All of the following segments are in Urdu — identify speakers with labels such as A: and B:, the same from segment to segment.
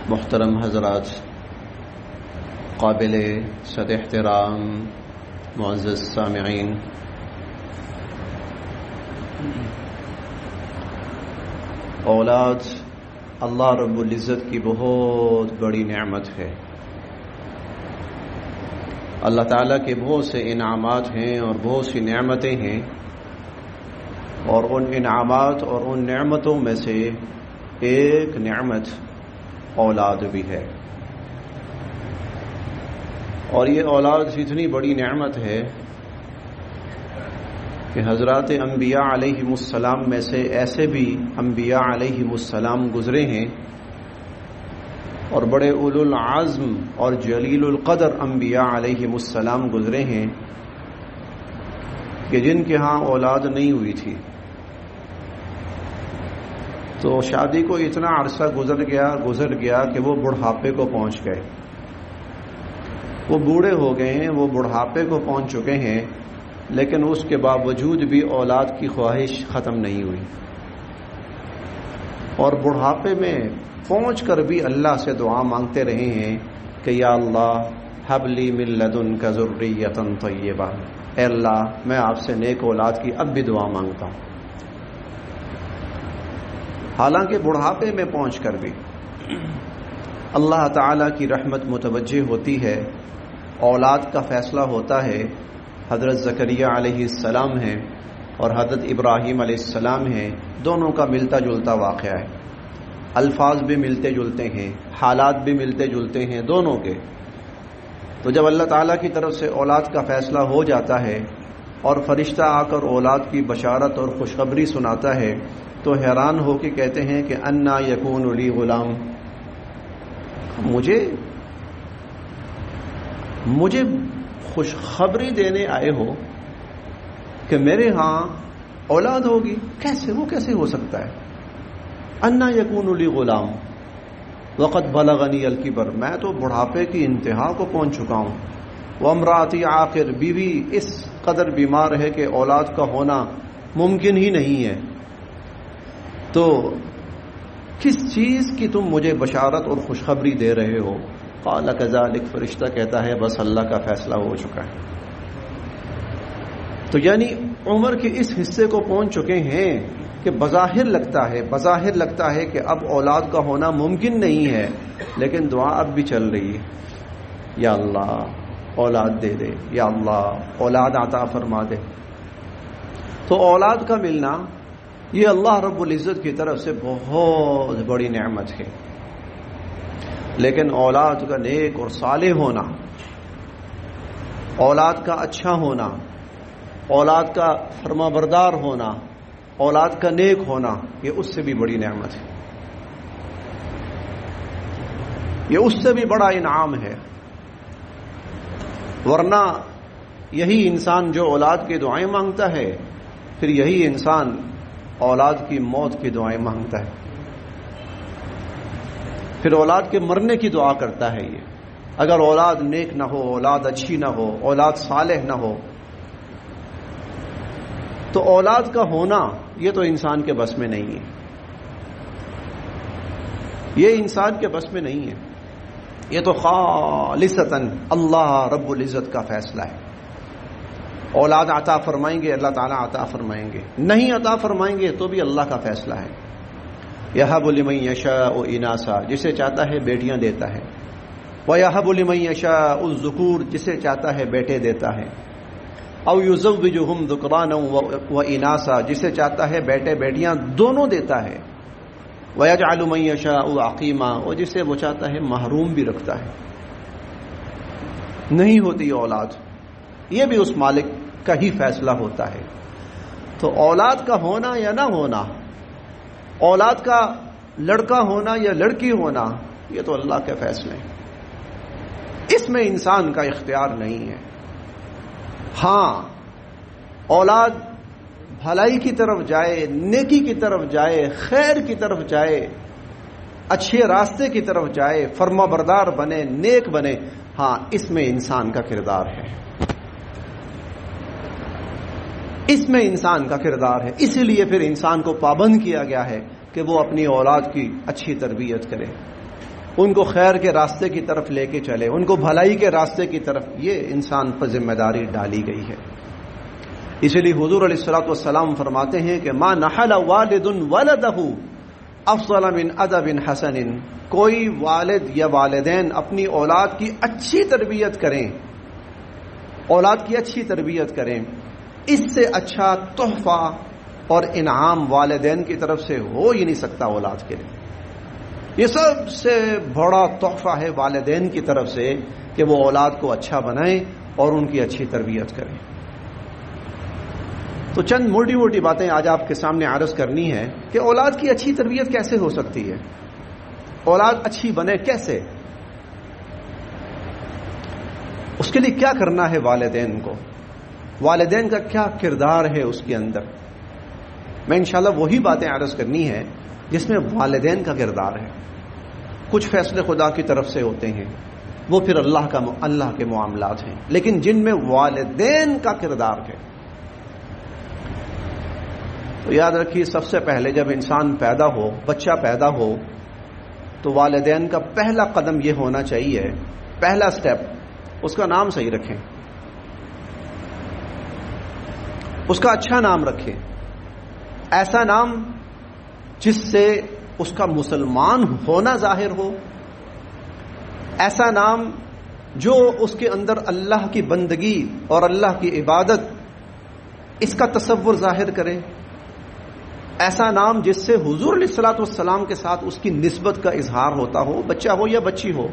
A: محترم حضرات، قابل صد احترام معزز سامعین، اولاد اللہ رب العزت کی بہت بڑی نعمت ہے۔ اللہ تعالیٰ کے بہت سے انعامات ہیں اور بہت سی نعمتیں ہیں، اور ان انعامات اور ان نعمتوں میں سے ایک نعمت اولاد بھی ہے۔ اور یہ اولاد اتنی بڑی نعمت ہے کہ حضرات انبیاء علیہم السلام میں سے ایسے بھی انبیاء علیہم السلام گزرے ہیں، اور بڑے اولو العزم اور جلیل القدر انبیاء علیہم السلام گزرے ہیں کہ جن کے ہاں اولاد نہیں ہوئی تھی، تو شادی کو اتنا عرصہ گزر گیا کہ وہ بڑھاپے کو پہنچ گئے، وہ بوڑھے ہو گئے ہیں، وہ بڑھاپے کو پہنچ چکے ہیں، لیکن اس کے باوجود بھی اولاد کی خواہش ختم نہیں ہوئی، اور بڑھاپے میں پہنچ کر بھی اللہ سے دعا مانگتے رہے ہیں کہ یا اللہ ہب لی من لدنک ذریۃ طیبہ، اے اللہ میں آپ سے نیک اولاد کی اب بھی دعا مانگتا ہوں۔ حالانکہ بڑھاپے میں پہنچ کر بھی اللہ تعالیٰ کی رحمت متوجہ ہوتی ہے، اولاد کا فیصلہ ہوتا ہے۔ حضرت زکریا علیہ السلام ہیں اور حضرت ابراہیم علیہ السلام ہیں، دونوں کا ملتا جلتا واقعہ ہے، الفاظ بھی ملتے جلتے ہیں، حالات بھی ملتے جلتے ہیں دونوں کے۔ تو جب اللہ تعالیٰ کی طرف سے اولاد کا فیصلہ ہو جاتا ہے اور فرشتہ آ کر اولاد کی بشارت اور خوشخبری سناتا ہے، تو حیران ہو کے کہتے ہیں کہ انا یکون لی غلام، مجھے خوشخبری دینے آئے ہو کہ میرے ہاں اولاد ہوگی، وہ کیسے ہو سکتا ہے؟ انا یکون لی غلام وقد بلغنی الکبر، میں تو بڑھاپے کی انتہا کو پہنچ چکا ہوں، وامراتی عاقر، بیوی اس قدر بیمار ہے کہ اولاد کا ہونا ممکن ہی نہیں ہے، تو کس چیز کی تم مجھے بشارت اور خوشخبری دے رہے ہو؟ قال کذالک، فرشتہ کہتا ہے بس اللہ کا فیصلہ ہو چکا ہے۔ تو یعنی عمر کے اس حصے کو پہنچ چکے ہیں کہ بظاہر لگتا ہے کہ اب اولاد کا ہونا ممکن نہیں ہے، لیکن دعا اب بھی چل رہی ہے، یا اللہ اولاد دے دے، یا اللہ اولاد عطا فرما دے۔ تو اولاد کا ملنا یہ اللہ رب العزت کی طرف سے بہت بڑی نعمت ہے، لیکن اولاد کا نیک اور صالح ہونا، اولاد کا اچھا ہونا، اولاد کا فرما بردار ہونا، اولاد کا نیک ہونا، یہ اس سے بھی بڑی نعمت ہے، یہ اس سے بھی بڑا انعام ہے۔ ورنہ یہی انسان جو اولاد کی دعائیں مانگتا ہے، پھر یہی انسان اولاد کی موت کی دعائیں مانگتا ہے، پھر اولاد کے مرنے کی دعا کرتا ہے۔ یہ اگر اولاد نیک نہ ہو، اولاد اچھی نہ ہو، اولاد صالح نہ ہو، تو اولاد کا ہونا یہ تو انسان کے بس میں نہیں ہے، یہ انسان کے بس میں نہیں ہے، یہ تو خالصتاً اللہ رب العزت کا فیصلہ ہے۔ اولاد عطا فرمائیں گے اللہ تعالیٰ عطا فرمائیں گے، نہیں عطا فرمائیں گے تو بھی اللہ کا فیصلہ ہے۔ یہب لمن یشاء اناثا، جسے چاہتا ہے بیٹیاں دیتا ہے، ویہب لمن یشاء الذکور، جسے چاہتا ہے بیٹے دیتا ہے، او یزوجہم ذکرانا واناثا، جسے چاہتا ہے بیٹے بیٹیاں دونوں دیتا ہے، ویجعل من یشاء عقیما، اور جسے وہ چاہتا ہے محروم بھی رکھتا ہے، نہیں ہوتی اولاد، یہ بھی اس مالک کا ہی فیصلہ ہوتا ہے۔ تو اولاد کا ہونا یا نہ ہونا، اولاد کا لڑکا ہونا یا لڑکی ہونا، یہ تو اللہ کے فیصلے ہیں، اس میں انسان کا اختیار نہیں ہے۔ ہاں اولاد بھلائی کی طرف جائے، نیکی کی طرف جائے، خیر کی طرف جائے، اچھے راستے کی طرف جائے، فرما بردار بنے، نیک بنے، ہاں اس میں انسان کا کردار ہے، اس میں انسان کا کردار ہے۔ اسی لیے پھر انسان کو پابند کیا گیا ہے کہ وہ اپنی اولاد کی اچھی تربیت کرے، ان کو خیر کے راستے کی طرف لے کے چلے، ان کو بھلائی کے راستے کی طرف، یہ انسان پر ذمہ داری ڈالی گئی ہے۔ اسی لیے حضور علیہ الصلوۃ والسلام فرماتے ہیں کہ ما نحل والد ولدہ افضل من ادب حسن، کوئی والد یا والدین اپنی اولاد کی اچھی تربیت کریں، اولاد کی اچھی تربیت کریں، اس سے اچھا تحفہ اور انعام والدین کی طرف سے ہو ہی نہیں سکتا اولاد کے لیے۔ یہ سب سے بڑا تحفہ ہے والدین کی طرف سے کہ وہ اولاد کو اچھا بنائیں اور ان کی اچھی تربیت کریں۔ تو چند موٹی موٹی باتیں آج آپ کے سامنے عرض کرنی ہے کہ اولاد کی اچھی تربیت کیسے ہو سکتی ہے، اولاد اچھی بنے کیسے، اس کے لیے کیا کرنا ہے والدین کو، والدین کا کیا کردار ہے اس کے اندر۔ میں انشاءاللہ وہی باتیں عرض کرنی ہے جس میں والدین کا کردار ہے۔ کچھ فیصلے خدا کی طرف سے ہوتے ہیں، وہ پھر اللہ کے معاملات ہیں، لیکن جن میں والدین کا کردار ہے۔ تو یاد رکھیے، سب سے پہلے جب انسان پیدا ہو، بچہ پیدا ہو، تو والدین کا پہلا قدم یہ ہونا چاہیے، پہلا سٹیپ، اس کا نام صحیح رکھیں، اس کا اچھا نام رکھیں، ایسا نام جس سے اس کا مسلمان ہونا ظاہر ہو، ایسا نام جو اس کے اندر اللہ کی بندگی اور اللہ کی عبادت اس کا تصور ظاہر کرے، ایسا نام جس سے حضور علیہ الصلوۃ والسلام کے ساتھ اس کی نسبت کا اظہار ہوتا ہو، بچہ ہو یا بچی ہو،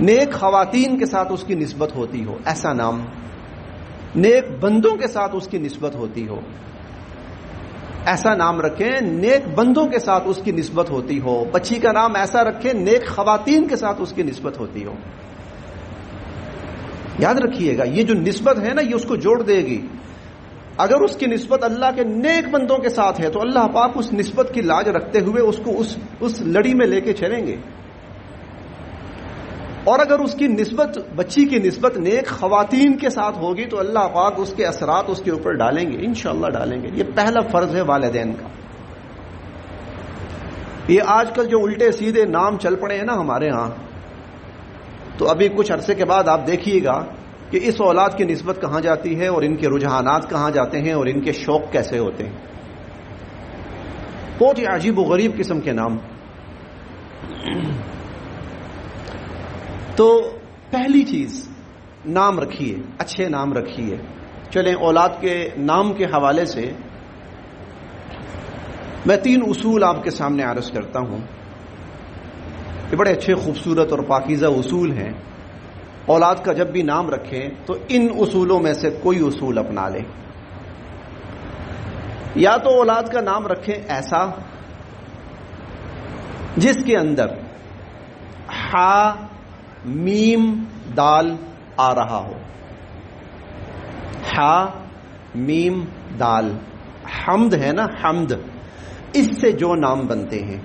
A: نیک خواتین کے ساتھ اس کی نسبت ہوتی ہو، ایسا نام، نیک بندوں کے ساتھ اس کی نسبت ہوتی ہو، ایسا نام رکھیں نیک بندوں کے ساتھ اس کی نسبت ہوتی ہو۔ بچی کا نام ایسا رکھیں نیک خواتین کے ساتھ اس کی نسبت ہوتی ہو۔ یاد رکھیے گا، یہ جو نسبت ہے نا، یہ اس کو جوڑ دے گی۔ اگر اس کی نسبت اللہ کے نیک بندوں کے ساتھ ہے تو اللہ پاک اس نسبت کی لاج رکھتے ہوئے اس کو اس لڑی میں لے کے چلیں گے، اور اگر اس کی نسبت، بچی کی نسبت نیک خواتین کے ساتھ ہوگی تو اللہ پاک اس کے اثرات اس کے اوپر ڈالیں گے، انشاءاللہ ڈالیں گے۔ یہ پہلا فرض ہے والدین کا۔ یہ آج کل جو الٹے سیدھے نام چل پڑے ہیں نا ہمارے ہاں، تو ابھی کچھ عرصے کے بعد آپ دیکھیے گا کہ اس اولاد کی نسبت کہاں جاتی ہے اور ان کے رجحانات کہاں جاتے ہیں اور ان کے شوق کیسے ہوتے ہیں۔ بہت ہی عجیب و غریب قسم کے نام۔ تو پہلی چیز، نام رکھیے، اچھے نام رکھیے۔ چلیں اولاد کے نام کے حوالے سے میں 3 اصول آپ کے سامنے عرض کرتا ہوں۔ یہ بڑے اچھے، خوبصورت اور پاکیزہ اصول ہیں۔ اولاد کا جب بھی نام رکھیں تو ان اصولوں میں سے کوئی اصول اپنا لیں۔ یا تو اولاد کا نام رکھیں ایسا جس کے اندر ہا میم دال آ رہا ہو، ہا میم دال، حمد ہے نا، حمد، اس سے جو نام بنتے ہیں،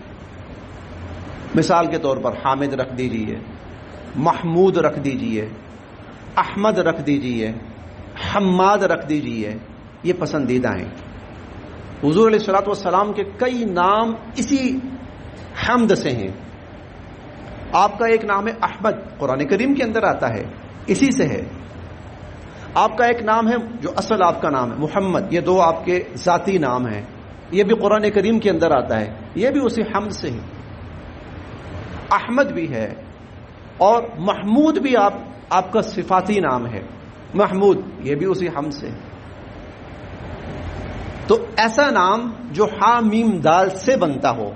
A: مثال کے طور پر حامد رکھ دیجئے، محمود رکھ دیجئے، احمد رکھ دیجئے، حماد رکھ دیجئے، یہ پسندیدہ ہیں۔ حضور علیہ الصلوۃ والسلام کے کئی نام اسی حمد سے ہیں۔ آپ کا ایک نام ہے احمد، قرآن کریم کے اندر آتا ہے، اسی سے ہے۔ آپ کا ایک نام ہے جو اصل آپ کا نام ہے محمد، یہ 2 آپ کے ذاتی نام ہیں، یہ بھی قرآن کریم کے اندر آتا ہے، یہ بھی اسی حمد سے ہے۔ احمد بھی ہے اور محمود بھی آپ کا صفاتی نام ہے، محمود، یہ بھی اسی حمد سے ہے۔ تو ایسا نام جو ہا میم دال سے بنتا ہو،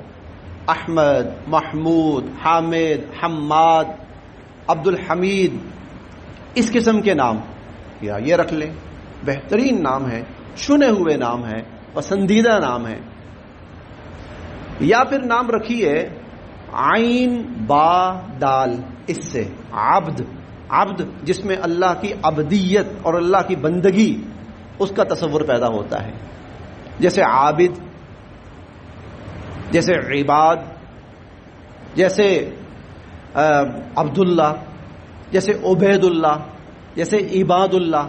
A: احمد، محمود، حامد، حماد، عبد الحمید، اس قسم کے نام یا یہ رکھ لیں، بہترین نام ہے، چنے ہوئے نام ہے، پسندیدہ نام ہے۔ یا پھر نام رکھیے عین با دال، اس سے عبد، عبد جس میں اللہ کی عبدیت اور اللہ کی بندگی اس کا تصور پیدا ہوتا ہے، جیسے عابد، جیسے عباد، جیسے عبداللہ، جیسے عبید اللہ، جیسے عباد اللہ،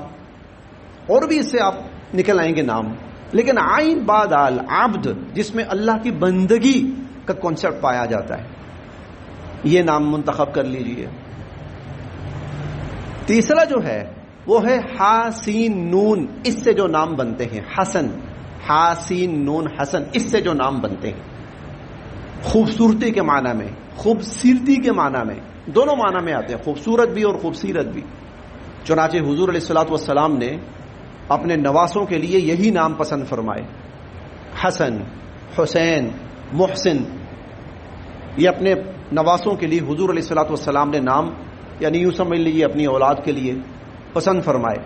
A: اور بھی اس سے آپ نکل آئیں گے نام۔ لیکن عین با دال، عبد، جس میں اللہ کی بندگی کا کانسیپٹ پایا جاتا ہے، یہ نام منتخب کر لیجئے۔ تیسرا جو ہے وہ ہے ہا سین نون، اس سے جو نام بنتے ہیں حسن، ہا سین نون حسن، اس سے جو نام بنتے ہیں، خوبصورتی کے معنی میں، خوبصورتی کے معنی میں، دونوں معنی میں آتے ہیں، خوبصورت بھی اور خوبصیرت بھی۔ چنانچہ حضور علیہ الصلوۃ والسلام نے اپنے نواسوں کے لیے یہی نام پسند فرمائے، حسن، حسین، محسن، یہ اپنے نواسوں کے لیے حضور علیہ الصلوۃ والسلام نے نام، یعنی یوں سمجھ لیجیے اپنی اولاد کے لیے پسند فرمائے۔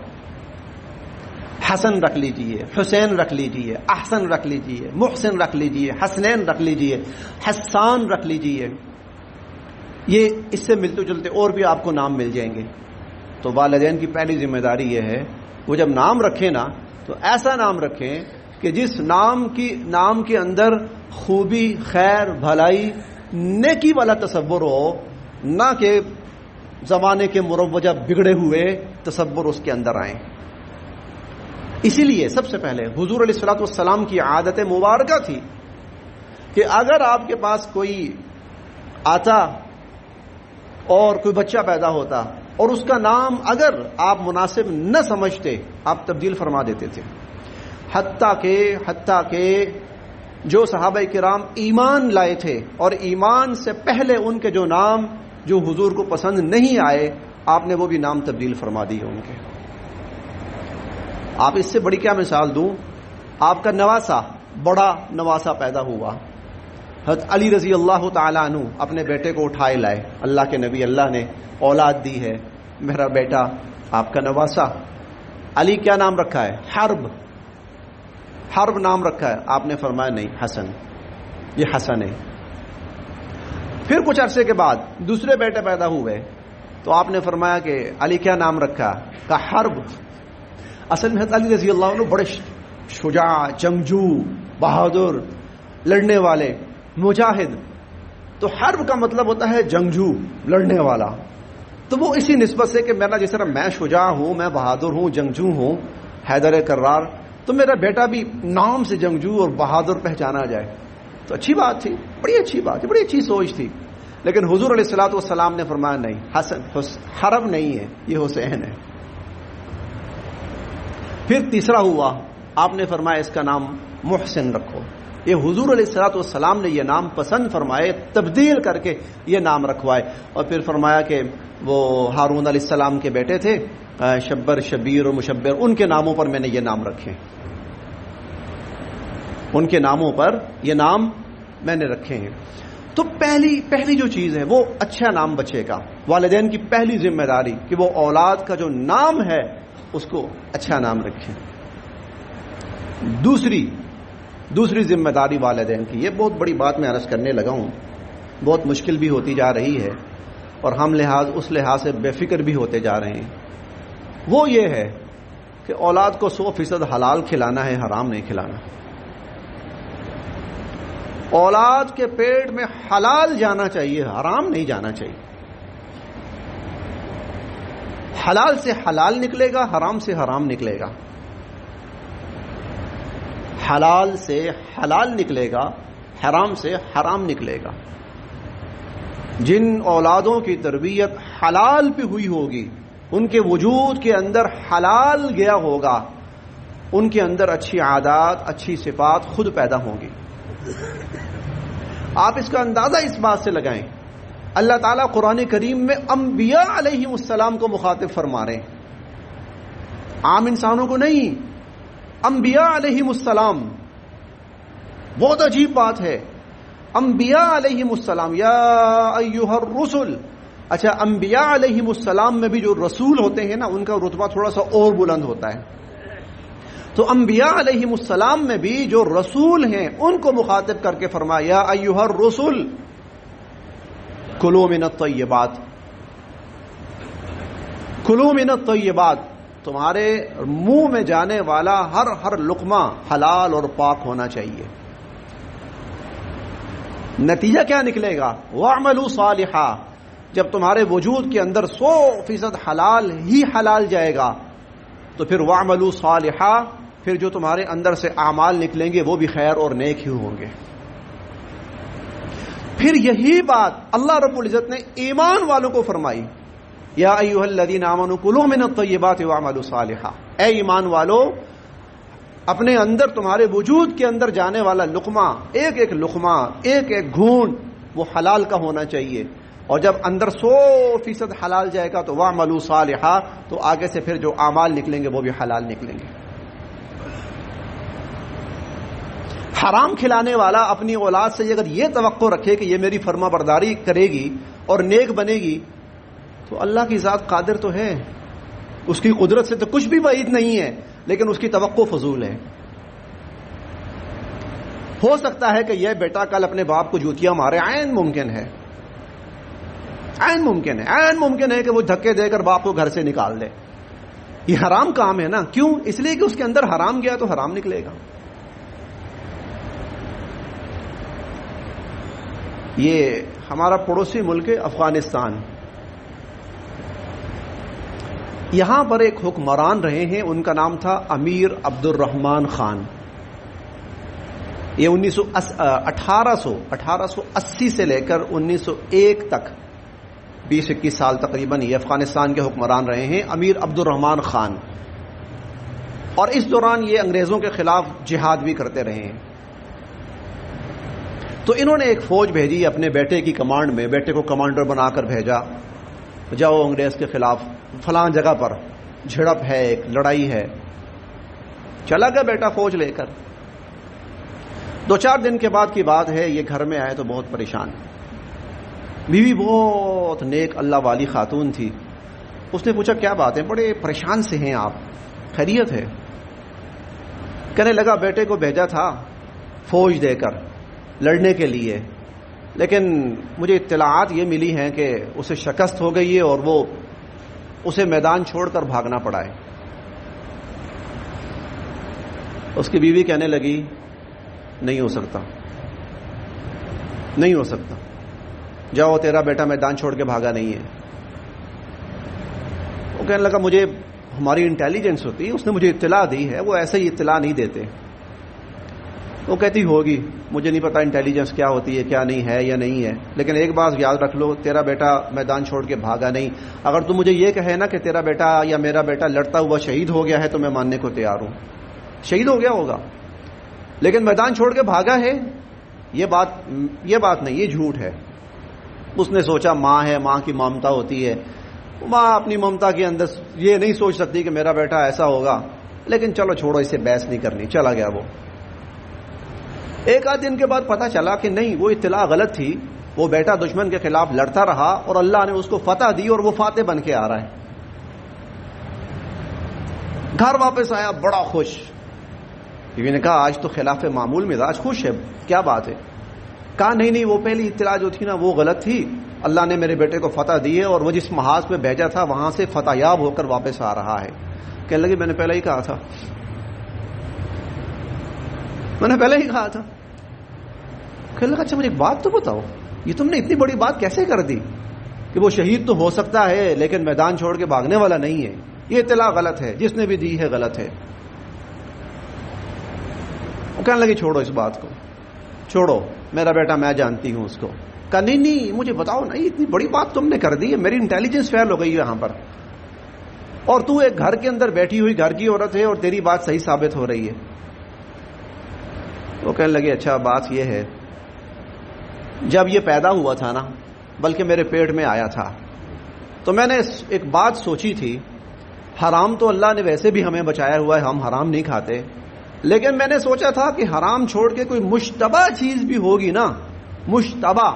A: حسن رکھ لیجئے، حسین رکھ لیجئے، احسن رکھ لیجئے، محسن رکھ لیجئے، حسنین رکھ لیجئے، حسان رکھ لیجئے، یہ اس سے ملتے جلتے اور بھی آپ کو نام مل جائیں گے۔ تو والدین کی پہلی ذمہ داری یہ ہے وہ جب نام رکھیں نا تو ایسا نام رکھیں کہ جس نام کے اندر خوبی، خیر، بھلائی، نیکی والا تصور ہو، نہ کہ زمانے کے مروجہ بگڑے ہوئے تصور اس کے اندر آئیں۔ اسی لیے سب سے پہلے حضور علیہ الصلوۃ والسلام کی عادت مبارکہ تھی کہ اگر آپ کے پاس کوئی آتا اور کوئی بچہ پیدا ہوتا اور اس کا نام اگر آپ مناسب نہ سمجھتے آپ تبدیل فرما دیتے تھے، حتیٰ کہ جو صحابہ کرام ایمان لائے تھے اور ایمان سے پہلے ان کے جو نام جو حضور کو پسند نہیں آئے آپ نے وہ بھی نام تبدیل فرما دیے ان کے۔ آپ اس سے بڑی کیا مثال دوں، آپ کا نواسا، بڑا نواسا پیدا ہوا، حضرت علی رضی اللہ تعالیٰ عنہ اپنے بیٹے کو اٹھائے لائے، اللہ کے نبی، اللہ نے اولاد دی ہے، میرا بیٹا آپ کا نواسا، علی کیا نام رکھا ہے؟ حرب نام رکھا ہے، آپ نے فرمایا نہیں، حسن، یہ حسن ہے۔ پھر کچھ عرصے کے بعد دوسرے بیٹے پیدا ہوئے تو آپ نے فرمایا کہ علی کیا نام رکھا؟ کہ حرب۔ اصل میں حضرت علی رضی اللہ عنہ بڑے شجاع، جنگجو، بہادر، لڑنے والے، مجاہد، تو حرب کا مطلب ہوتا ہے جنگجو، لڑنے والا، تو وہ اسی نسبت سے کہ میرا جس طرح میں شجاع ہوں، میں بہادر ہوں، جنگجو ہوں، حیدر کرار، تو میرا بیٹا بھی نام سے جنگجو اور بہادر پہچانا جائے، تو اچھی بات تھی، بڑی اچھی بات تھی، بڑی اچھی سوچ تھی۔ لیکن حضور علیہ الصلوۃ والسلام نے فرمایا نہیں، حرب نہیں ہے، یہ حسین ہے۔ پھر تیسرا ہوا، آپ نے فرمایا اس کا نام محسن رکھو۔ یہ حضور علیہ الصلوۃ والسلام نے یہ نام پسند فرمائے، تبدیل کر کے یہ نام رکھوائے، اور پھر فرمایا کہ وہ ہارون علیہ السلام کے بیٹے تھے، شبر، شبیر اور مشبر، ان کے ناموں پر میں نے یہ نام رکھے، ان کے ناموں پر یہ نام میں نے رکھے ہیں۔ تو پہلی جو چیز ہے وہ اچھا نام بچے کا، والدین کی پہلی ذمہ داری کہ وہ اولاد کا جو نام ہے اس کو اچھا نام رکھیں۔ دوسری ذمہ داری والدین کی، یہ بہت بڑی بات میں عرض کرنے لگا ہوں، بہت مشکل بھی ہوتی جا رہی ہے اور ہم اس لحاظ سے بے فکر بھی ہوتے جا رہے ہیں، وہ یہ ہے کہ اولاد کو 100% حلال کھلانا ہے، حرام نہیں کھلانا۔ اولاد کے پیٹ میں حلال جانا چاہیے، حرام نہیں جانا چاہیے۔ حلال سے حلال نکلے گا، حرام سے حرام نکلے گا، حلال سے حلال نکلے گا، حرام سے حرام نکلے گا۔ جن اولادوں کی تربیت حلال پہ ہوئی ہوگی، ان کے وجود کے اندر حلال گیا ہوگا، ان کے اندر اچھی عادات، اچھی صفات خود پیدا ہوں گی۔ آپ اس کا اندازہ اس بات سے لگائیں، اللہ تعالیٰ قرآن کریم میں انبیاء علیہ السلام کو مخاطب فرما رہے ہیں، عام انسانوں کو نہیں، انبیاء علیہ السلام۔ بہت عجیب بات ہے، انبیاء علیہ السلام، یا ایھا الرسل۔ اچھا، انبیاء علیہ السلام میں بھی جو رسول ہوتے ہیں نا، ان کا رتبہ تھوڑا سا اور بلند ہوتا ہے، تو انبیاء علیہ السلام میں بھی جو رسول ہیں ان کو مخاطب کر کے فرمایا، یا ایھا الرسل کلوا من الطیبات، کلوا من الطیبات، تمہارے منہ میں جانے والا ہر لقمہ حلال اور پاک ہونا چاہیے۔ نتیجہ کیا نکلے گا؟ وَاعْمَلُوا صَالِحًا، جب تمہارے وجود کے اندر 100% حلال ہی حلال جائے گا تو پھر وَاعْمَلُوا صَالِحًا، پھر جو تمہارے اندر سے اعمال نکلیں گے وہ بھی خیر اور نیک ہی ہوں گے۔ پھر یہی بات اللہ رب العزت نے ایمان والوں کو فرمائی، یا ایھا الذین آمنوا کلوا من الطیبات واعملوا صالحا، اے ایمان والو اپنے اندر، تمہارے وجود کے اندر جانے والا لقمہ، ایک ایک لقمہ، ایک ایک گھون وہ حلال کا ہونا چاہیے، اور جب اندر 100% حلال جائے گا تو واعملوا صالحا، تو آگے سے پھر جو اعمال نکلیں گے وہ بھی حلال نکلیں گے۔ حرام کھلانے والا اپنی اولاد سے اگر یہ توقع رکھے کہ یہ میری فرما برداری کرے گی اور نیک بنے گی، تو اللہ کی ذات قادر تو ہے، اس کی قدرت سے تو کچھ بھی بعید نہیں ہے، لیکن اس کی توقع فضول ہے۔ ہو سکتا ہے کہ یہ بیٹا کل اپنے باپ کو جوتیاں مارے، عین ممکن ہے، عین ممکن ہے، عین ممکن ہے کہ وہ دھکے دے کر باپ کو گھر سے نکال دے۔ یہ حرام کام ہے نا، کیوں؟ اس لیے کہ اس کے اندر حرام گیا تو حرام نکلے گا۔ یہ ہمارا پڑوسی ملک ہے افغانستان، یہاں پر ایک حکمران رہے ہیں، ان کا نام تھا امیر عبد الرحمان خان۔ یہ 1880 سے لے کر 1901 تک 20-21 سال تقریباً یہ افغانستان کے حکمران رہے ہیں، امیر عبد الرحمان خان، اور اس دوران یہ انگریزوں کے خلاف جہاد بھی کرتے رہے ہیں۔ تو انہوں نے ایک فوج بھیجی اپنے بیٹے کی کمانڈ میں، بیٹے کو کمانڈر بنا کر بھیجا، جاؤ انگریز کے خلاف فلاں جگہ پر جھڑپ ہے، ایک لڑائی ہے۔ چلا گیا بیٹا فوج لے کر۔ 2-4 دن کے بعد کی بات ہے، یہ گھر میں آئے تو بہت پریشان، بیوی بہت نیک اللہ والی خاتون تھی۔ اس نے پوچھا کیا بات ہے، بڑے پریشان سے ہیں آپ، خیریت ہے؟ کہنے لگا بیٹے کو بھیجا تھا فوج دے کر لڑنے کے لیے، لیکن مجھے اطلاعات یہ ملی ہیں کہ اسے شکست ہو گئی ہے اور وہ اسے میدان چھوڑ کر بھاگنا پڑا ہے۔ اس کی بیوی کہنے لگی نہیں ہو سکتا، نہیں ہو سکتا، جاؤ تیرا بیٹا میدان چھوڑ کے بھاگا نہیں ہے۔ وہ کہنے لگا مجھے ہماری انٹیلیجنس ہوتی ہے، اس نے مجھے اطلاع دی ہے، وہ ایسے ہی اطلاع نہیں دیتے۔ وہ کہتی ہوگی، مجھے نہیں پتا انٹیلیجنس کیا ہوتی ہے، کیا نہیں ہے یا نہیں ہے، لیکن ایک بات یاد رکھ لو، تیرا بیٹا میدان چھوڑ کے بھاگا نہیں۔ اگر تم مجھے یہ کہے نا کہ تیرا بیٹا یا میرا بیٹا لڑتا ہوا شہید ہو گیا ہے تو میں ماننے کو تیار ہوں، شہید ہو گیا ہوگا، لیکن میدان چھوڑ کے بھاگا ہے، یہ بات نہیں، یہ جھوٹ ہے۔ اس نے سوچا ماں ہے، ماں کی ممتا ہوتی ہے، ماں اپنی ممتا کے اندر یہ نہیں سوچ سکتی کہ میرا بیٹا ایسا ہوگا، لیکن چلو چھوڑو، اسے بحث نہیں کرنی، چلا گیا وہ۔ 1 آدھ دن کے بعد پتا چلا کہ نہیں، وہ اطلاع غلط تھی، وہ بیٹا دشمن کے خلاف لڑتا رہا اور اللہ نے اس کو فتح دی اور وہ فاتح بن کے آ رہا ہے۔ گھر واپس آیا بڑا خوش، بیوی نے کہا آج تو خلاف معمول مزاج خوش ہے، کیا بات ہے؟ کہا نہیں، وہ پہلی اطلاع جو تھی نا وہ غلط تھی، اللہ نے میرے بیٹے کو فتح دی ہے اور وہ جس محاذ پہ بھیجا تھا وہاں سے فتح یاب ہو کر واپس آ رہا ہے۔ کہنے لگی میں نے پہلے ہی کہا تھا، میں نے پہلے ہی کہا تھا۔ کہنے لگا اچھا مجھے ایک بات تو بتاؤ، یہ تم نے اتنی بڑی بات کیسے کر دی کہ وہ شہید تو ہو سکتا ہے لیکن میدان چھوڑ کے بھاگنے والا نہیں ہے، یہ اطلاع غلط ہے، جس نے بھی دی ہے غلط ہے۔ وہ کہنے لگی چھوڑو اس بات کو، چھوڑو، میرا بیٹا میں جانتی ہوں اس کو۔ کہا نہیں مجھے بتاؤ نا، اتنی بڑی بات تم نے کر دی ہے، میری انٹیلیجنس فیل ہو گئی ہے یہاں پر، اور تو ایک گھر کے اندر بیٹھی ہوئی گھر کی عورت ہے اور تیری بات صحیح ثابت ہو رہی ہے۔ وہ کہنے لگے اچھا بات یہ ہے، جب یہ پیدا ہوا تھا نا، بلکہ میرے پیٹ میں آیا تھا، تو میں نے ایک بات سوچی تھی، حرام تو اللہ نے ویسے بھی ہمیں بچایا ہوا ہے، ہم حرام نہیں کھاتے، لیکن میں نے سوچا تھا کہ حرام چھوڑ کے کوئی مشتبہ چیز بھی ہوگی نا، مشتبہ،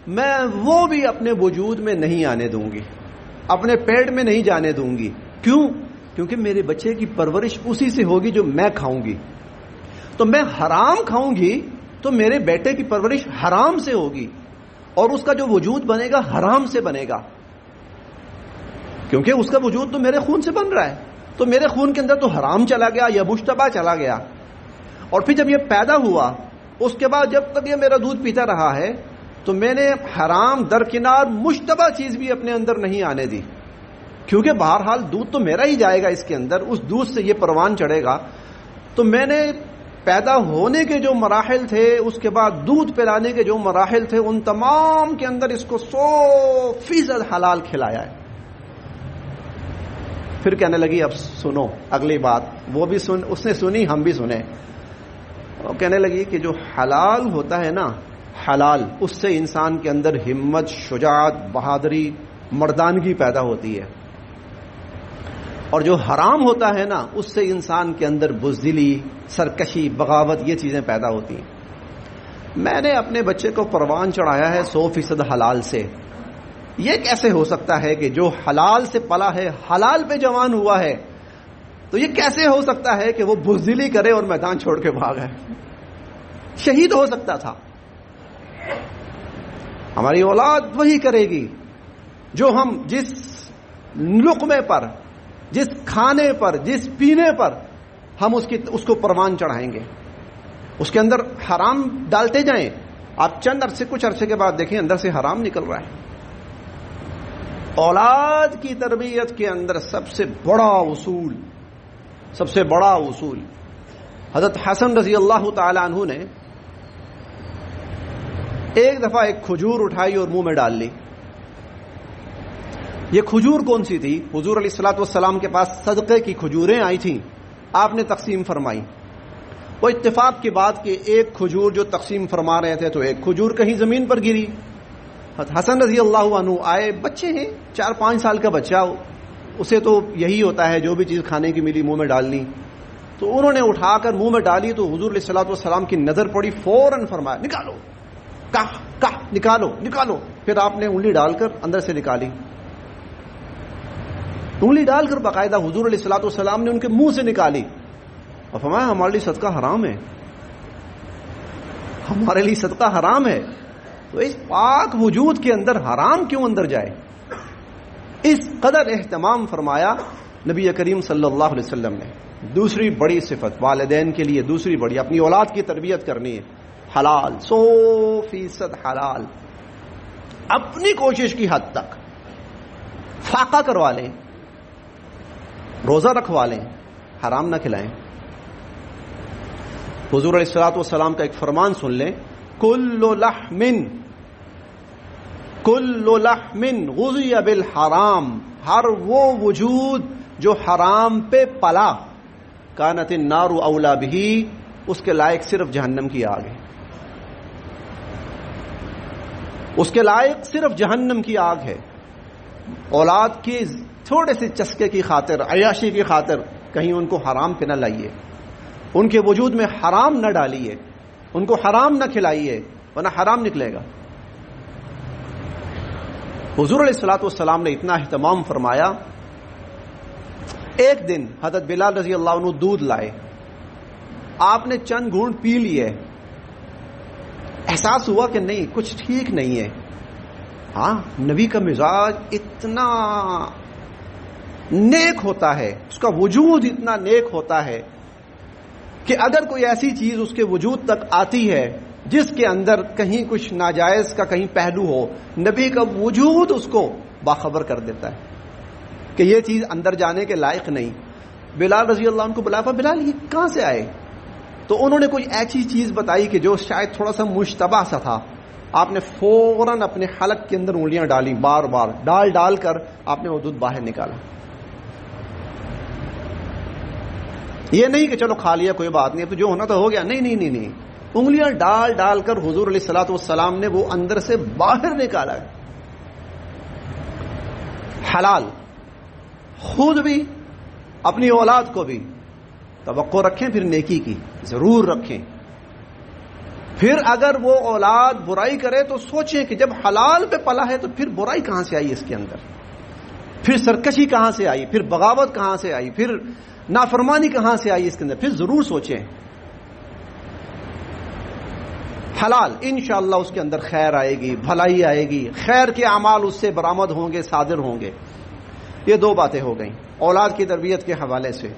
A: میں وہ بھی اپنے وجود میں نہیں آنے دوں گی، اپنے پیٹ میں نہیں جانے دوں گی۔ کیوں؟ کیونکہ میرے بچے کی پرورش اسی سے ہوگی جو میں کھاؤں گی، تو میں حرام کھاؤں گی تو میرے بیٹے کی پرورش حرام سے ہوگی اور اس کا جو وجود بنے گا حرام سے بنے گا، کیونکہ اس کا وجود تو میرے خون سے بن رہا ہے، تو میرے خون کے اندر تو حرام چلا گیا یا مشتبہ چلا گیا۔ اور پھر جب یہ پیدا ہوا، اس کے بعد جب تک یہ میرا دودھ پیتا رہا ہے تو میں نے حرام درکنار مشتبہ چیز بھی اپنے اندر نہیں آنے دی، کیونکہ بہرحال دودھ تو میرا ہی جائے گا اس کے اندر، اس دودھ سے یہ پروان چڑھے گا، تو میں نے پیدا ہونے کے جو مراحل تھے، اس کے بعد دودھ پلانے کے جو مراحل تھے، ان تمام کے اندر اس کو 100% حلال کھلایا ہے. پھر کہنے لگی اب سنو اگلی بات، وہ بھی اس نے سنی، ہم بھی سنے. وہ کہنے لگی کہ جو حلال ہوتا ہے نا، حلال، اس سے انسان کے اندر ہمت، شجاعت، بہادری، مردانگی پیدا ہوتی ہے. اور جو حرام ہوتا ہے نا، اس سے انسان کے اندر بزدلی، سرکشی، بغاوت، یہ چیزیں پیدا ہوتی ہیں. میں نے اپنے بچے کو پروان چڑھایا ہے 100% حلال سے. یہ کیسے ہو سکتا ہے کہ جو حلال سے پلا ہے، حلال پہ جوان ہوا ہے، تو یہ کیسے ہو سکتا ہے کہ وہ بزدلی کرے اور میدان چھوڑ کے بھاگا ہے؟ شہید ہو سکتا تھا. ہماری اولاد وہی کرے گی جو ہم جس لقمے پر، جس کھانے پر، جس پینے پر ہم اس کو پروان چڑھائیں گے. اس کے اندر حرام ڈالتے جائیں، آپ چند عرصے، کچھ عرصے کے بعد دیکھیں اندر سے حرام نکل رہا ہے. اولاد کی تربیت کے اندر سب سے بڑا اصول حضرت حسن رضی اللہ تعالی عنہ نے ایک دفعہ ایک کھجور اٹھائی اور منہ میں ڈال لی. یہ کھجور کون سی تھی؟ حضور علیہ الصلوۃ والسلام کے پاس صدقے کی کھجوریں آئی تھیں، آپ نے تقسیم فرمائی. وہ اتفاق کی بات کہ ایک کھجور جو تقسیم فرما رہے تھے تو ایک کھجور کہیں زمین پر گری. حسن رضی اللہ عنہ آئے، بچے ہیں، 4-5 سال کا بچہ، اسے تو یہی ہوتا ہے جو بھی چیز کھانے کی ملی منہ میں ڈالنی. تو انہوں نے اٹھا کر منہ میں ڈالی تو حضور علیہ الصلوۃ والسلام کی نظر پڑی، فوراً فرمایا نکالو، نکالو. پھر آپ نے انگلی ڈال کر اندر سے نکالی، انگلی ڈال کر باقاعدہ حضور علیہ الصلوۃ والسلام نے ان کے منہ سے نکالی اور فرمایا ہمارے لیے صدقہ حرام ہے، ہمارے لیے صدقہ حرام ہے. تو اس پاک وجود کے اندر حرام کیوں اندر جائے؟ اس قدر اہتمام فرمایا نبی کریم صلی اللہ علیہ وسلم نے. دوسری بڑی صفت والدین کے لیے، دوسری بڑی، اپنی اولاد کی تربیت کرنی ہے، حلال، 100% حلال. اپنی کوشش کی حد تک فاقہ کروا لیں، روزہ رکھوا لیں، حرام نہ کھلائیں. حضور علیہ الصلوۃ والسلام کا ایک فرمان سن لیں، کل لحم غذی بالحرام، ہر وہ وجود جو حرام پہ پلا، کانت النار اولا بہ، اس کے لائق صرف جہنم کی آگ ہے، اس کے لائق صرف جہنم کی آگ ہے. اولاد کی تھوڑے سے چسکے کی خاطر، عیاشی کی خاطر کہیں ان کو حرام پہ نہ لائیے، ان کے وجود میں حرام نہ ڈالیے، ان کو حرام نہ کھلائیے، ورنہ حرام نکلے گا. حضور علیہ الصلوۃ والسلام نے اتنا اہتمام فرمایا. ایک دن حضرت بلال رضی اللہ عنہ دودھ لائے، آپ نے چند گھونٹ پی لیے، احساس ہوا کہ نہیں کچھ ٹھیک نہیں ہے. ہاں، نبی کا مزاج اتنا نیک ہوتا ہے، اس کا وجود اتنا نیک ہوتا ہے کہ اگر کوئی ایسی چیز اس کے وجود تک آتی ہے جس کے اندر کہیں کچھ ناجائز کا کہیں پہلو ہو، نبی کا وجود اس کو باخبر کر دیتا ہے کہ یہ چیز اندر جانے کے لائق نہیں. بلال رضی اللہ عنہ کو بلایا، بلال یہ کہاں سے آئے؟ تو انہوں نے کوئی ایسی چیز بتائی کہ جو شاید تھوڑا سا مشتبہ سا تھا. آپ نے فوراً اپنے حلق کے اندر انگلیاں ڈالی، بار بار ڈال کر آپ نے وہ دودھ باہر نکالا. یہ نہیں کہ چلو کھا لیا کوئی بات نہیں، اب تو جو ہونا تو ہو گیا، نہیں، انگلیاں ڈال کر حضور علیہ الصلوۃ والسلام نے وہ اندر سے باہر نکالا. حلال. خود بھی، اپنی اولاد کو بھی توقع رکھیں، پھر نیکی کی ضرور رکھیں. پھر اگر وہ اولاد برائی کرے تو سوچیں کہ جب حلال پہ پلا ہے تو پھر برائی کہاں سے آئی اس کے اندر، پھر سرکشی کہاں سے آئی، پھر بغاوت کہاں سے آئی، پھر نافرمانی کہاں سے آئی اس کے اندر، پھر ضرور سوچیں. حلال، انشاءاللہ اس کے اندر خیر آئے گی، بھلائی آئے گی، خیر کے اعمال اس سے برآمد ہوں گے، صادر ہوں گے. یہ 2 باتیں ہو گئیں اولاد کی تربیت کے حوالے سے.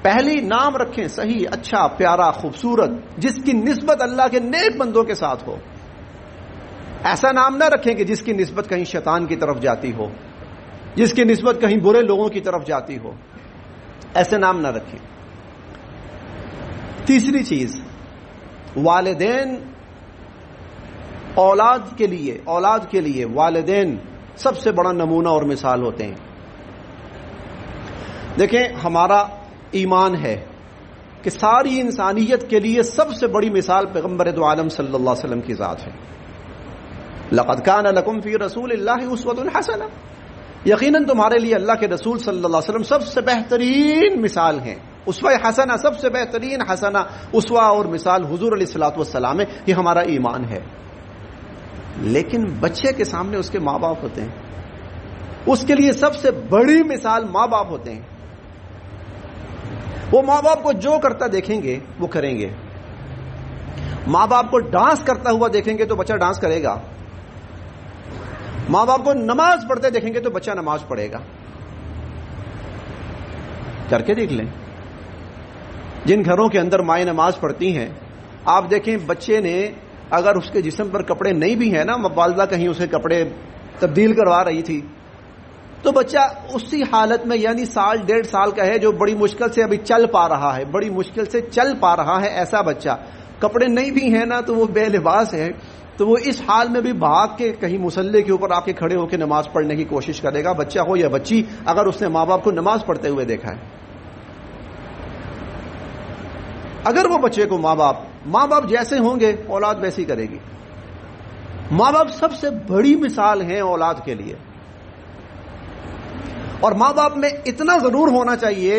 A: پہلی، نام رکھیں صحیح، اچھا، پیارا، خوبصورت، جس کی نسبت اللہ کے نیک بندوں کے ساتھ ہو. ایسا نام نہ رکھیں کہ جس کی نسبت کہیں شیطان کی طرف جاتی ہو، جس کی نسبت کہیں برے لوگوں کی طرف جاتی ہو. ایسے نام نہ رکھیں. تیسری چیز، والدین اولاد کے لیے والدین سب سے بڑا نمونہ اور مثال ہوتے ہیں۔ دیکھیں، ہمارا ایمان ہے کہ ساری انسانیت کے لیے سب سے بڑی مثال پیغمبر دو عالم صلی اللہ علیہ وسلم کی ذات ہے۔ لقد کان لکم فی رسول اللہ اسوۃ حسنہ، یقیناً تمہارے لیے اللہ کے رسول صلی اللہ علیہ وسلم سب سے بہترین مثال ہیں۔ اسوہ حسنہ، سب سے بہترین حسنہ اسوہ اور مثال حضور علیہ الصلوۃ والسلام ہے۔ یہ ہمارا ایمان ہے۔ لیکن بچے کے سامنے اس کے ماں باپ ہوتے ہیں، اس کے لیے سب سے بڑی مثال ماں باپ ہوتے ہیں۔ وہ ماں باپ کو جو کرتا دیکھیں گے وہ کریں گے۔ ماں باپ کو ڈانس کرتا ہوا دیکھیں گے تو بچہ ڈانس کرے گا، ماں باپ کو نماز پڑھتے دیکھیں گے تو بچہ نماز پڑھے گا۔ کر کے دیکھ لیں، جن گھروں کے اندر مائیں نماز پڑھتی ہیں، آپ دیکھیں بچے نے اگر اس کے جسم پر کپڑے نہیں بھی ہیں نا، والدہ کہیں اسے کپڑے تبدیل کروا رہی تھی، تو بچہ اسی حالت میں، یعنی سال ڈیڑھ سال کا ہے جو بڑی مشکل سے ابھی چل پا رہا ہے، بڑی مشکل سے چل پا رہا ہے، ایسا بچہ کپڑے نہیں بھی ہیں نا تو وہ بے لباس ہے، تو وہ اس حال میں بھی بھاگ کے کہیں مصلی کے اوپر آ کے کھڑے ہو کے نماز پڑھنے کی کوشش کرے گا، بچہ ہو یا بچی، اگر اس نے ماں باپ کو نماز پڑھتے ہوئے دیکھا ہے۔ اگر وہ بچے کو ماں باپ جیسے ہوں گے اولاد ویسی کرے گی۔ ماں باپ سب سے بڑی مثال ہیں اولاد کے لیے، اور ماں باپ میں اتنا ضرور ہونا چاہیے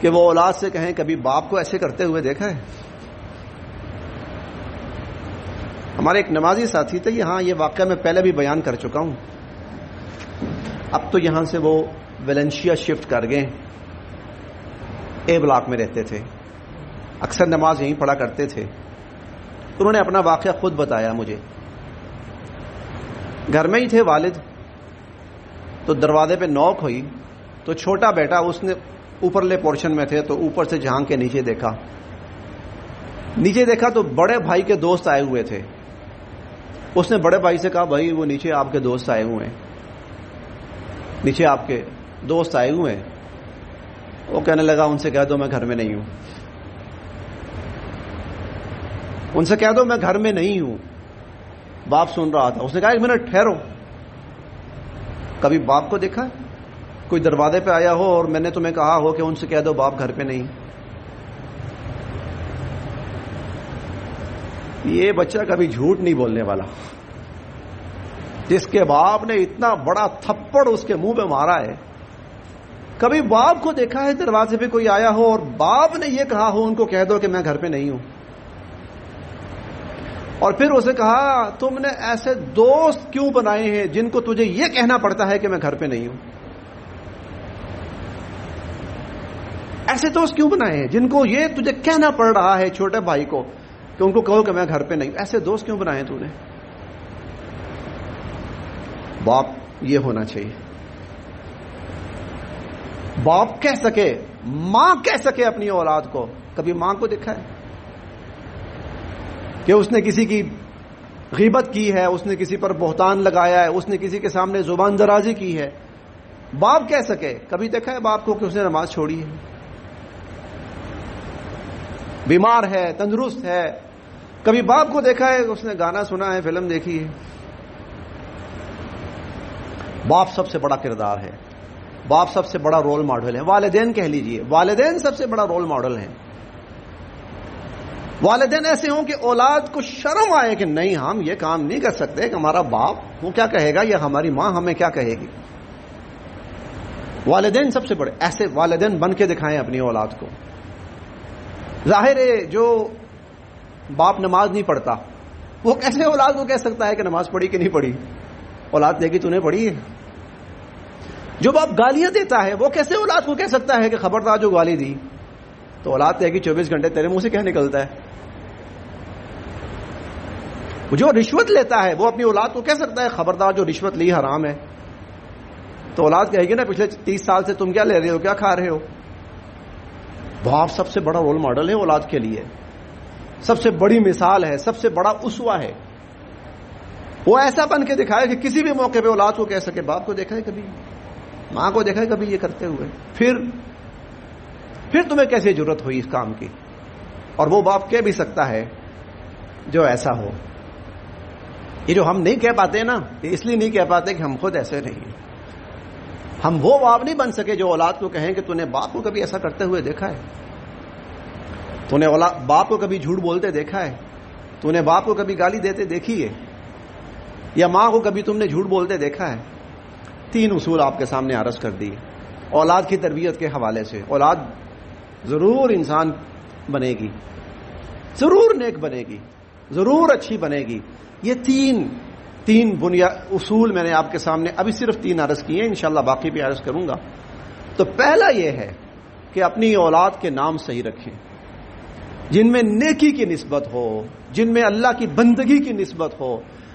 A: کہ وہ اولاد سے کہیں کبھی باپ کو ایسے کرتے ہوئے دیکھا ہے؟ ہمارے ایک نمازی ساتھی تھے، یہ واقعہ میں پہلے بھی بیان کر چکا ہوں، اب تو یہاں سے وہ ویلنشیا شفٹ کر گئے، اے بلاک میں رہتے تھے، اکثر نماز یہیں پڑھا کرتے تھے۔ انہوں نے اپنا واقعہ خود بتایا مجھے۔ گھر میں ہی تھے والد، تو دروازے پہ نوک ہوئی تو چھوٹا بیٹا، اس نے اوپرلے پورشن میں تھے تو اوپر سے جھانک کے نیچے دیکھا تو بڑے بھائی کے دوست آئے ہوئے تھے۔ اس نے بڑے بھائی سے کہا، بھائی وہ نیچے آپ کے دوست آئے ہوئے ہیں، نیچے آپ کے دوست آئے ہوئے ہیں۔ وہ کہنے لگا، ان سے کہہ دو میں گھر میں نہیں ہوں، ان سے کہہ دو میں گھر میں نہیں ہوں۔ باپ سن رہا تھا، اس نے کہا، ایک منٹ ٹھہرو، کبھی باپ کو دیکھا کوئی دروازے پہ آیا ہو اور میں نے تمہیں کہا ہو کہ ان سے کہہ دو باپ گھر پہ نہیں؟ یہ بچہ کبھی جھوٹ نہیں بولنے والا، جس کے باپ نے اتنا بڑا تھپڑ اس کے منہ پہ مارا ہے۔ کبھی باپ کو دیکھا ہے دروازے پہ کوئی آیا ہو اور باپ نے یہ کہا ہو ان کو کہہ دو کہ میں گھر پہ نہیں ہوں؟ اور پھر اسے کہا، تم نے ایسے دوست کیوں بنائے ہیں جن کو تجھے یہ کہنا پڑتا ہے کہ میں گھر پہ نہیں ہوں؟ ایسے دوست کیوں بنائے ہیں جن کو یہ تجھے کہنا پڑ رہا ہے، چھوٹے بھائی کو، کہ ان کو کہو کہ میں گھر پہ نہیں ہوں؟ ایسے دوست کیوں بنائے تو نے؟ باپ یہ ہونا چاہیے، باپ کہہ سکے، ماں کہہ سکے اپنی اولاد کو۔ کبھی ماں کو دیکھا ہے کہ اس نے کسی کی غیبت کی ہے، اس نے کسی پر بہتان لگایا ہے، اس نے کسی کے سامنے زبان درازی کی ہے؟ باپ کہہ سکے۔ کبھی دیکھا ہے باپ کو کہ اس نے نماز چھوڑی ہے؟ بیمار ہے، تندرست ہے، کبھی باپ کو دیکھا ہے کہ اس نے گانا سنا ہے، فلم دیکھی ہے؟ باپ سب سے بڑا کردار ہے، باپ سب سے بڑا رول ماڈل ہے۔ والدین کہہ لیجئے، والدین سب سے بڑا رول ماڈل ہیں۔ والدین ایسے ہوں کہ اولاد کو شرم آئے کہ نہیں، ہم یہ کام نہیں کر سکتے کہ ہمارا باپ وہ کیا کہے گا، یا ہماری ماں ہمیں کیا کہے گی۔ والدین سب سے بڑے، ایسے والدین بن کے دکھائیں اپنی اولاد کو۔ ظاہر ہے جو باپ نماز نہیں پڑھتا وہ کیسے اولاد کو کہہ سکتا ہے کہ نماز پڑھی کہ نہیں پڑھی؟ اولاد دے گی تو نے پڑھی ہے۔ جو باپ گالیاں دیتا ہے وہ کیسے اولاد کو کہہ سکتا ہے کہ خبردار جو گالی دی؟ تو اولاد کہے گی 24 گھنٹے تیرے منہ سے کیا نکلتا ہے؟ جو رشوت لیتا ہے وہ اپنی اولاد کو کہہ سکتا ہے خبردار جو رشوت لی حرام ہے؟ تو اولاد کہے گی نا پچھلے 30 سال سے تم کیا لے رہے ہو، کیا کھا رہے ہو؟ باپ سب سے بڑا رول ماڈل ہے اولاد کے لیے، سب سے بڑی مثال ہے، سب سے بڑا اسوہ ہے۔ وہ ایسا بن کے دکھائے کہ کسی بھی موقع پہ اولاد کو کہہ سکے۔ باپ کو دیکھا ہے کبھی، ماں کو دیکھا ہے کبھی یہ کرتے ہوئے؟ پھر پھر تمہیں کیسے ضرورت ہوئی اس کام کی؟ اور وہ باپ کہہ بھی سکتا ہے جو ایسا ہو. یہ جو ہم نہیں کہہ پاتے نا، یہ اس لیے نہیں کہہ پاتے کہ ہم خود ایسے نہیں ہیں. ہم وہ باپ نہیں بن سکے جو اولاد کو کہیں کہ تو نے باپ کو کبھی ایسا کرتے ہوئے دیکھا ہے؟ تو نے باپ کو کبھی جھوٹ بولتے دیکھا ہے؟ تو نے باپ کو کبھی گالی دیتے دیکھی ہے؟ یا ماں کو کبھی تم نے جھوٹ بولتے دیکھا ہے؟ 3 اصول آپ کے سامنے عرض کر دی اولاد کی تربیت کے حوالے سے. اولاد ضرور انسان بنے گی، ضرور نیک بنے گی، ضرور اچھی بنے گی. یہ تین بنیاد اصول میں نے آپ کے سامنے ابھی صرف 3 عرض کیے ہیں، انشاءاللہ باقی بھی عرض کروں گا. تو پہلا یہ ہے کہ اپنی اولاد کے نام صحیح رکھیں، جن میں نیکی کی نسبت ہو، جن میں اللہ کی بندگی کی نسبت ہو،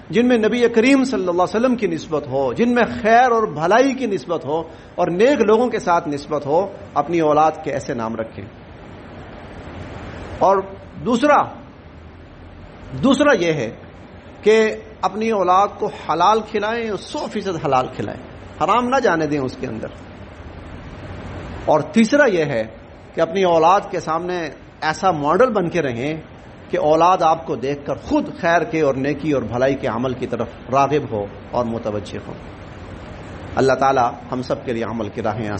A: جن میں نبی کریم صلی اللہ علیہ وسلم کی نسبت ہو، جن میں خیر اور بھلائی کی نسبت ہو اور نیک لوگوں کے ساتھ نسبت ہو. اپنی اولاد کے ایسے نام رکھیں. اور دوسرا یہ ہے کہ اپنی اولاد کو حلال کھلائیں، 100% حلال کھلائیں، حرام نہ جانے دیں اس کے اندر. اور تیسرا یہ ہے کہ اپنی اولاد کے سامنے ایسا ماڈل بن کے رہیں کہ اولاد آپ کو دیکھ کر خود خیر کے اور نیکی اور بھلائی کے عمل کی طرف راغب ہو اور متوجہ ہو. اللہ تعالی ہم سب کے لیے عمل کی راہیں